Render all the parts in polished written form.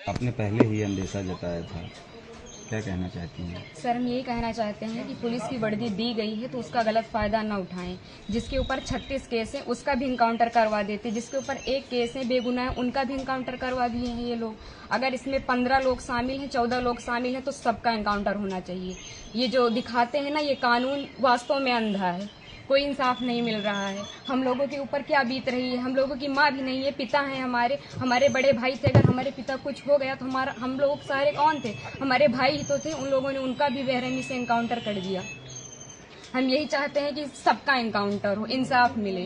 आपने पहले ही अंदेशा जताया था, क्या कहना चाहती हैं? सर, हम यही कहना चाहते हैं कि पुलिस की वर्दी दी गई है तो उसका गलत फायदा न उठाएं। जिसके ऊपर 36 केस है उसका भी इनकाउंटर करवा देते, जिसके ऊपर एक केस है बेगुनाह उनका भी इनकाउंटर करवा दिए हैं ये लोग। अगर इसमें 15 लोग शामिल हैं, 14 लोग शामिल हैं तो सबका इनकाउंटर होना चाहिए। ये जो दिखाते हैं ना, ये कानून वास्तव में अंधा है, कोई इंसाफ नहीं मिल रहा है। हम लोगों के ऊपर क्या बीत रही है, हम लोगों की माँ भी नहीं है, पिता हैं हमारे बड़े भाई थे। अगर हमारे पिता कुछ हो गया तो हम लोग सारे कौन थे? हमारे भाई ही तो थे। उन लोगों ने उनका भी बेरहमी से इनकाउंटर कर दिया। हम यही चाहते हैं कि सबका इनकाउंटर हो, इंसाफ मिले।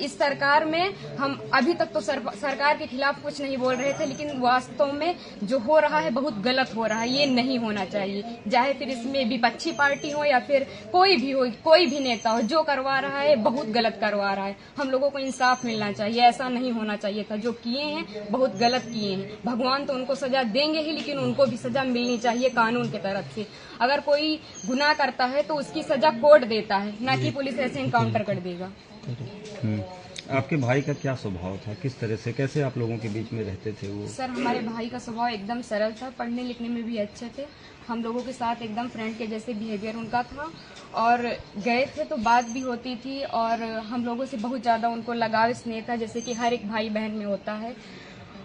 इस सरकार में हम अभी तक तो सरकार के खिलाफ कुछ नहीं बोल रहे थे, लेकिन वास्तव में जो हो रहा है बहुत गलत हो रहा है। ये नहीं होना चाहिए, चाहे फिर इसमें विपक्षी पार्टी हो या फिर कोई भी हो, कोई भी नेता हो, जो करवा रहा है बहुत गलत करवा रहा है। हम लोगों को इंसाफ मिलना चाहिए, ऐसा नहीं होना चाहिए था। जो किए हैं बहुत गलत किए हैं। भगवान तो उनको सजा देंगे ही, लेकिन उनको भी सजा मिलनी चाहिए कानून की तरफ से। अगर कोई गुनाह करता है तो उसकी सजा कोर्ट देता है, ना कि पुलिस ऐसे इनकाउंटर कर देगा। आपके भाई का क्या स्वभाव था, किस तरह से, कैसे आप लोगों के बीच में रहते थे वो? सर, हमारे भाई का स्वभाव एकदम सरल था, पढ़ने लिखने में भी अच्छे थे। हम लोगों के साथ एकदम फ्रेंड के जैसे बिहेवियर उनका था, और गए थे तो बात भी होती थी, और हम लोगों से बहुत ज़्यादा उनको लगाव स्नेह था, जैसे कि हर एक भाई बहन में होता है।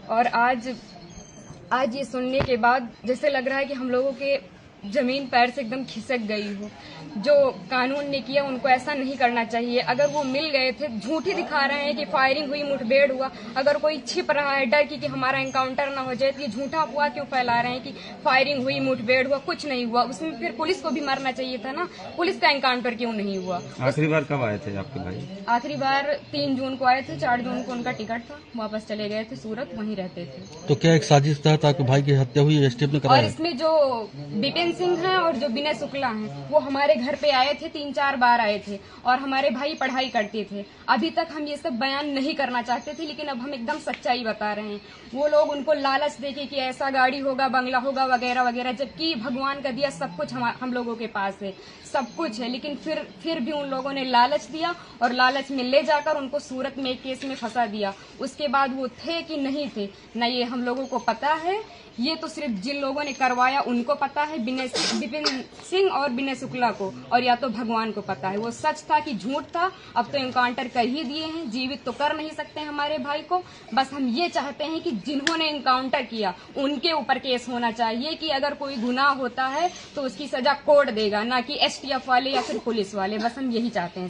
और आज ये सुनने के बाद जैसे लग रहा है कि हम लोगों के जमीन पैर से एकदम खिसक गई हो। जो कानून ने किया उनको ऐसा नहीं करना चाहिए। अगर वो मिल गए थे, झूठी दिखा रहे हैं कि फायरिंग हुई, मुठभेड़ हुआ। अगर कोई छिप रहा है डर कि हमारा एनकाउंटर ना हो जाए, तो ये झूठा अफवाह क्यों फैला रहे हैं कि फायरिंग हुई, मुठभेड़ हुआ? कुछ नहीं हुआ। उसमें फिर पुलिस को भी मरना चाहिए था ना, पुलिस का एनकाउंटर क्यों नहीं हुआ? आखिरी बार कब आए थे आपके भाई? आखिरी बार 3 जून को आए थे, 4 जून को उनका टिकट था, वापस चले गए थे सूरत, वहीं रहते थे। तो क्या एक साजिश तहत आपके भाई की हत्या हुई, एसटीएफ ने कराया? और इसमें जो विपिन सिंह हैं और जो विनय शुक्ला हैं, वो हमारे घर पे आए थे, 3-4 बार आए थे, और हमारे भाई पढ़ाई करते थे। अभी तक हम ये सब बयान नहीं करना चाहते थे, लेकिन अब हम एकदम सच्चाई बता रहे हैं। वो लोग उनको लालच देके कि ऐसा गाड़ी होगा, बंगला होगा, वगैरह वगैरह, जबकि भगवान का दिया सब कुछ हम लोगों के पास है, सब कुछ है, लेकिन फिर भी उन लोगों ने लालच दिया, और लालच में ले जाकर उनको सूरत में एक केस में फंसा दिया। उसके बाद वो थे कि नहीं थे न ये हम लोगों को पता है। ये तो सिर्फ जिन लोगों ने करवाया उनको पता है, विपिन सिंह और विनय शुक्ला को, और या तो भगवान को पता है वो सच था कि झूठ था। अब तो इनकाउंटर कर ही दिए हैं, जीवित तो कर नहीं सकते हमारे भाई को। बस हम ये चाहते हैं कि जिन्होंने इनकाउंटर किया उनके ऊपर केस होना चाहिए, कि अगर कोई गुनाह होता है तो उसकी सजा कोर्ट देगा, ना कि एसटीएफ वाले या फिर पुलिस वाले। बस हम यही चाहते हैं।